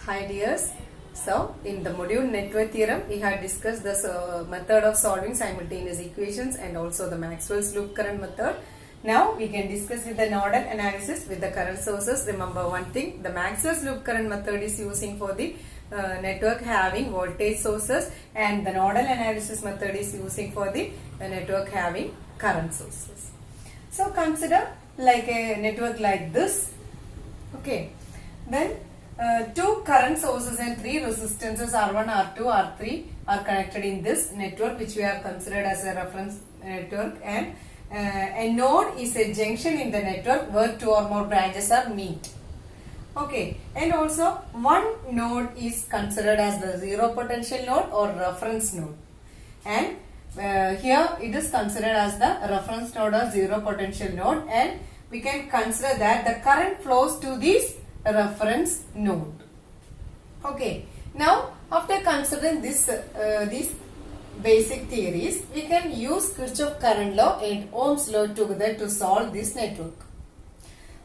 Hi dears. So in the module network theorem we had discussed the method of solving simultaneous equations and also the Maxwell's loop current method. Now we can discuss with the nodal analysis with the current sources. Remember one thing, the Maxwell's loop current method is using for the network having voltage sources and the nodal analysis method is using for the network having current sources. So consider like a network like this. Okay, then two current sources and three resistances R1, R2, R3 are connected in this network which we have considered as a reference network, and a node is a junction in the network where two or more branches are meet. Okay, and also one node is considered as the zero potential node or reference node, and here it is considered as the reference node or zero potential node, and we can consider that the current flows to this reference node. Okay, now after considering this these basic theories, we can use Kirchhoff current law and Ohm's law together to solve this network.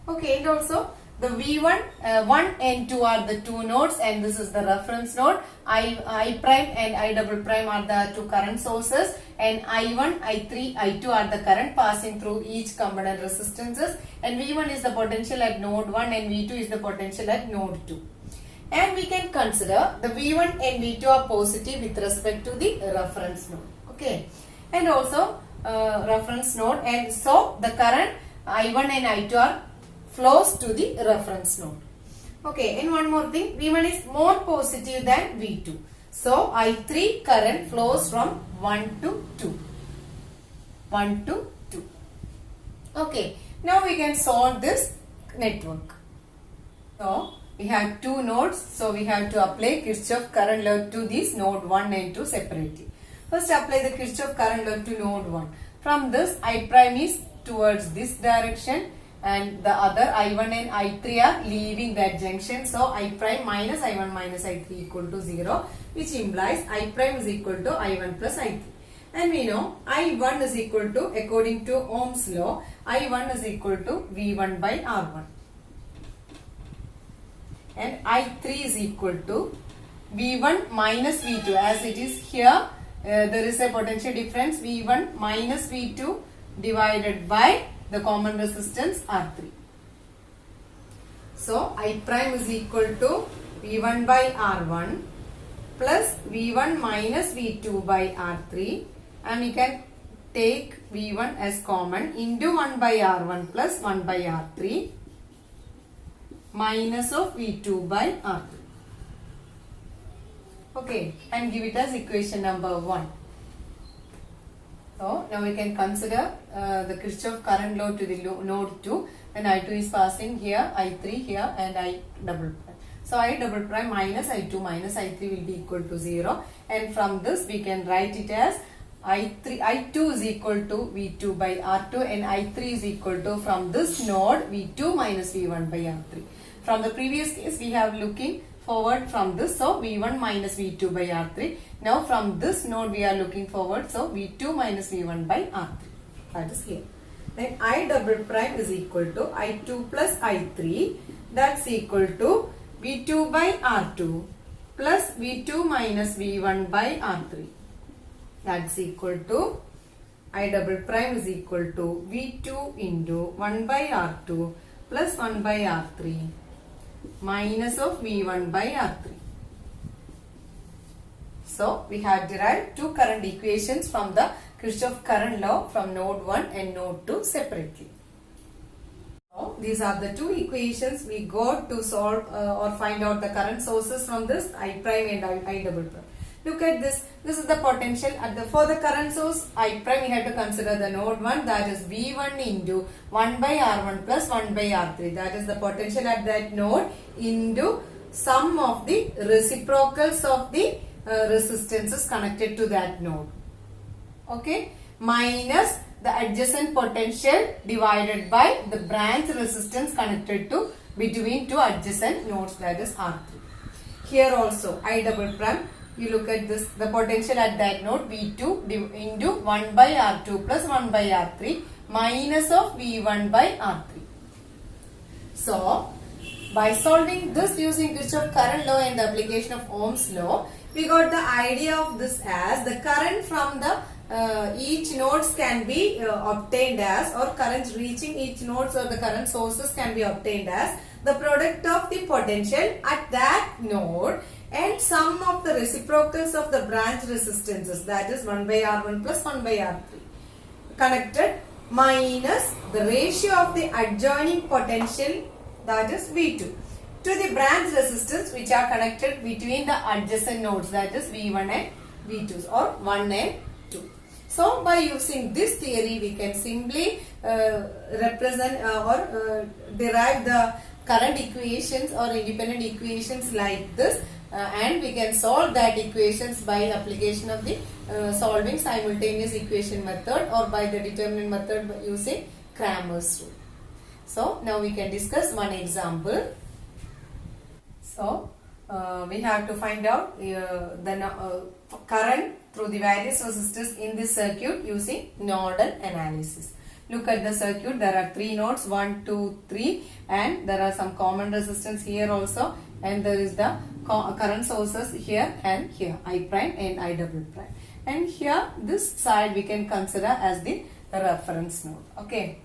Okay, and also the V1, 1 and 2 are the two nodes and this is the reference node. I prime and I double prime are the two current sources, and I1, I3, I2 are the current passing through each component resistances, and V1 is the potential at node 1 and V2 is the potential at node 2. And we can consider the V1 and V2 are positive with respect to the reference node. Okay, and also reference node, and so the current I1 and I2 are flows to the reference node. Okay, and one more thing, V1 is more positive than V2. So I3 current flows from 1 to 2. 1 to 2. Okay, now we can solve this network. So we have two nodes, so we have to apply Kirchhoff current law to these node 1 and 2 separately. First apply the Kirchhoff current law to node 1. From this I prime is towards this direction, and the other I1 and I3 are leaving that junction. So I prime minus I1 minus I3 equal to 0, which implies I prime is equal to I1 plus I3. And we know I1 is equal to, according to Ohm's law, I1 is equal to V1 by R1. And I3 is equal to V1 minus V2, as it is here. There is a potential difference V1 minus V2 divided by the common resistance R3. So I prime is equal to V1 by R1 plus V1 minus V2 by R3, and we can take V1 as common into 1 by R1 plus 1 by R3 minus of V2 by R3. Okay, and give it as equation number 1. So now we can consider the Kirchhoff current law to the node 2, and I2 is passing here, I3 here, and I double prime. So I double prime minus I2 minus I3 will be equal to 0, and from this we can write it as I2 is equal to V2 by R2, and I3 is equal to, from this node, V2 minus V1 by R3. From the previous case we have looking forward from this, so V1 minus V2 by R3. Now from this node we are looking forward, so V2 minus V1 by R3. That is here. Then I double prime is equal to I2 plus I3, that's equal to V2 by R2 plus V2 minus V1 by R3. That's equal to I double prime is equal to V2 into 1 by R2 plus 1 by R3 minus of V1 by R3. So we have derived two current equations from the Kirchhoff current law from node 1 and node 2 separately. So these are the two equations we got to solve or find out the current sources from this I prime and I double prime. Look at this. This is the potential at the, for the current source I prime we have to consider the node 1, that is V1 into 1 by R1 plus 1 by R3. That is the potential at that node into sum of the reciprocals of the resistances connected to that node. Okay, minus the adjacent potential divided by the branch resistance connected to between two adjacent nodes, that is R3. Here also I double prime, you look at this, the potential at that node V2 into 1 by R2 plus 1 by R3 minus of V1 by R3. So by solving this using Kirchhoff current law and the application of Ohm's law, we got the idea of this as the current from the each nodes can be obtained as, or currents reaching each nodes or the current sources can be obtained as the product of the potential at that node and sum of the reciprocals of the branch resistances, that is 1 by R1 plus 1 by R3 connected, minus the ratio of the adjoining potential, that is V2, to the branch resistance which are connected between the adjacent nodes, that is V1 and V2, or 1 and 2. So by using this theory we can simply represent or derive the current equations or independent equations like this, and we can solve that equations by application of the solving simultaneous equation method or by the determinant method using Cramer's rule. So now we can discuss one example. So we have to find out the current through the various resistors in this circuit using nodal analysis. Look at the circuit. There are 3 nodes, 1, 2, 3, and there are some common resistance here also, and there is the current sources here and here, I prime and I double prime. And here this side we can consider as the reference node. Okay.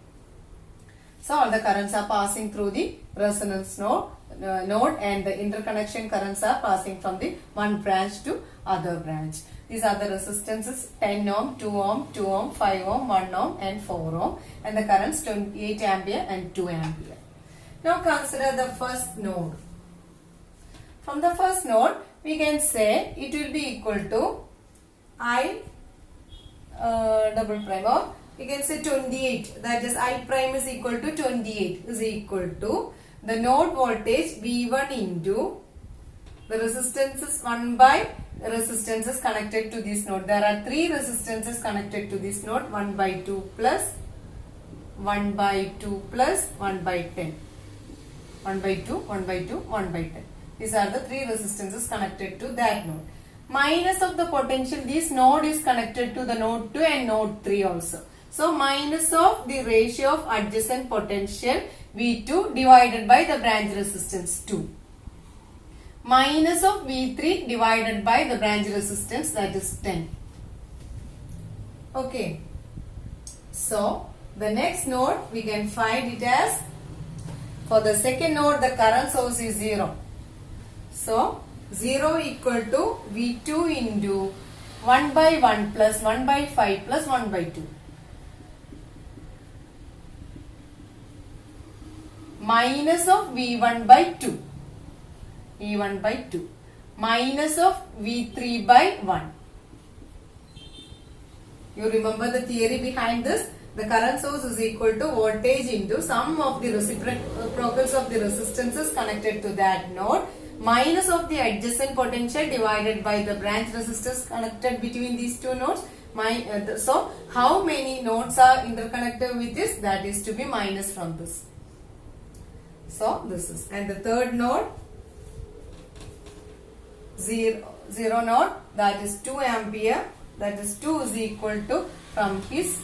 So all the currents are passing through the resonance node and the interconnection currents are passing from the one branch to other branch. These are the resistances 10 ohm, 2 ohm, 2 ohm, 5 ohm, 1 ohm and 4 ohm, and the currents 28 ampere and 2 ampere. Now consider the first node. From the first node we can say it will be equal to I double prime, or we can say 28, that is I prime is equal to 28 is equal to the node voltage V1 into the resistances 1 by resistances connected to this node. There are 3 resistances connected to this node, 1 by 2 plus 1 by 2 plus 1 by 10. 1 by 2, 1 by 2, 1 by 10. These are the 3 resistances connected to that node. Minus of the potential, this node is connected to the node 2 and node 3 also. So minus of the ratio of adjacent potential V2 divided by the branch resistance 2. Minus of V3 divided by the branch resistance, that is 10. Okay. So the next node we can find it as, for the second node the current source is 0. So 0 equal to V2 into 1 by 1 plus 1 by 5 plus 1 by 2. Minus of V1 by 2. V1 by 2. Minus of V3 by 1. You remember the theory behind this? The current source is equal to voltage into sum of the reciprocals of the resistances connected to that node minus of the adjacent potential divided by the branch resistors connected between these two nodes. So how many nodes are interconnected with this? That is to be minus from this. So this is, and the third node 0 node, that is 2 ampere, that is 2 is equal to from his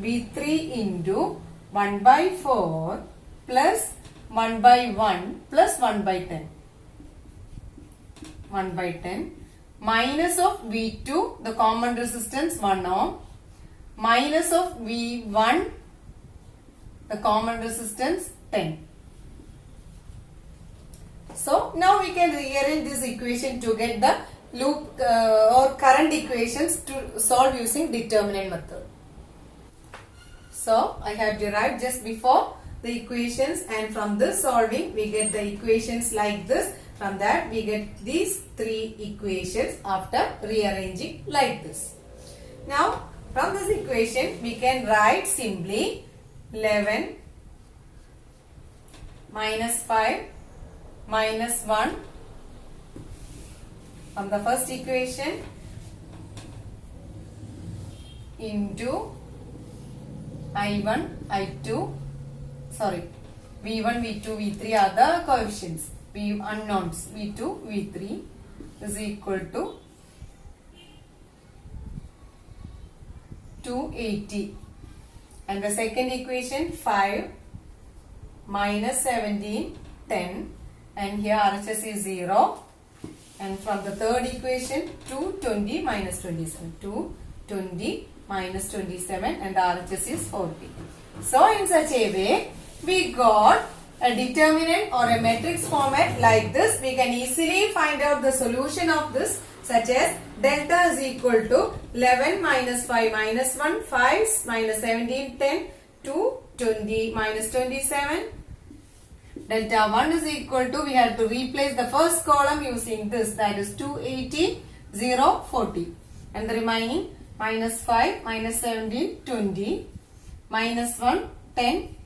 V3 into 1 by 4 plus 1 by 1 plus 1 by 10. 1 by 10 minus of V2, the common resistance 1 ohm, minus of V1, the common resistance 10. So now we can rearrange this equation to get the loop or current equations to solve using determinant method. So I have derived just before the equations, and from this solving we get the equations like this. From that we get these 3 equations after rearranging like this. Now from this equation we can write simply 11 minus 5 minus 1 from the first equation into I1, I2, sorry, V1, V2, V3 are the coefficients. V unknowns, V2, V3 is equal to 280. And the second equation 5 minus 17 10 and here RHS is 0. And from the third equation 220 minus 27. 220 minus 27 and the RHS is 40. So in such a way we got a determinant or a matrix format like this. We can easily find out the solution of this, such as delta is equal to 11 minus 5 minus 1, 5 minus 17, 10, 2, 20 minus 27. Delta 1 is equal to, we have to replace the first column using this, that is 280, 0, 40. And the remaining minus 5, minus 17, 20, minus 1, 10,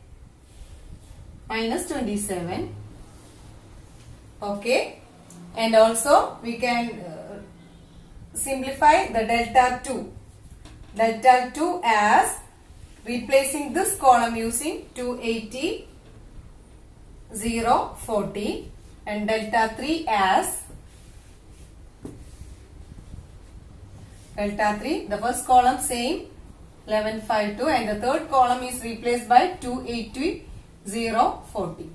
minus 27. Okay. And also we can simplify the delta 2. Delta 2 as replacing this column using 280, 0, 40 and delta 3 as delta 3, the first column same 11, 5, 2 and the third column is replaced by 280, 0, 40.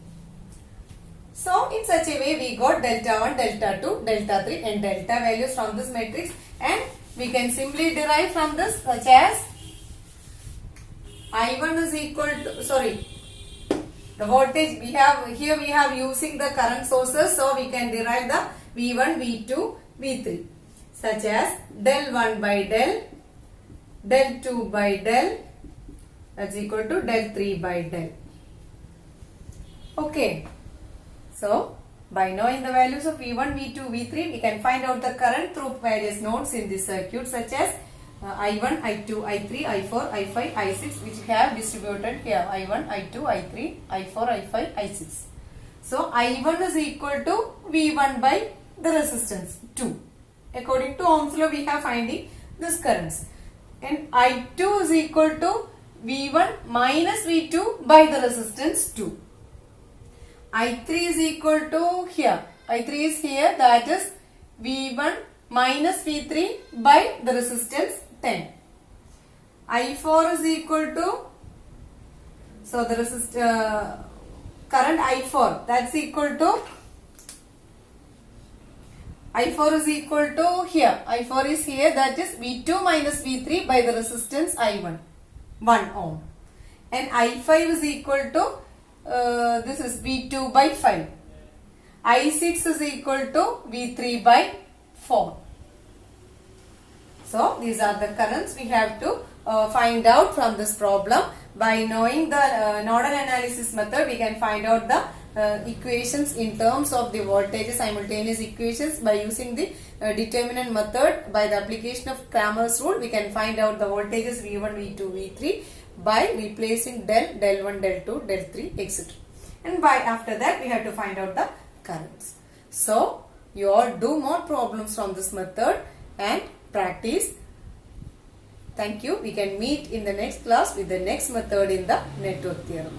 So in such a way we got delta 1, delta 2, delta 3 and delta values from this matrix, and we can simply derive from this, such as I1 is equal to, the voltage we have here, we have using the current sources, so we can derive the V1, V2, V3, such as del 1 by del, del 2 by del, that's equal to del 3 by del. Okay. So by knowing the values of V1, V2, V3, we can find out the current through various nodes in this circuit, such as I1, I2, I3, I4, I5, I6, which have distributed here I1, I2, I3, I4, I5, I6. So I1 is equal to V1 by the resistance 2. According to Ohm's law, we have finding this currents. And I2 is equal to V1 minus V2 by the resistance 2. I3 is equal to here. I3 is here, that is V1 minus V3 by the resistance 10. I4 is equal to, so the current I4, that's equal to, I4 is equal to here. I4 is here, that is V2 minus V3 by the resistance I1, 1 ohm. And I5 is equal to, this is V2 by 5. I6 is equal to V3 by 4. So these are the currents we have to find out from this problem. By knowing the nodal analysis method, we can find out the equations in terms of the voltages, simultaneous equations. By using the determinant method, by the application of Cramer's rule, we can find out the voltages V1, V2, V3 by replacing del, del 1, del 2, del 3, etc. And by after that, we have to find out the currents. So you all do more problems from this method and practice. Thank you. We can meet in the next class with the next method in the network theorem.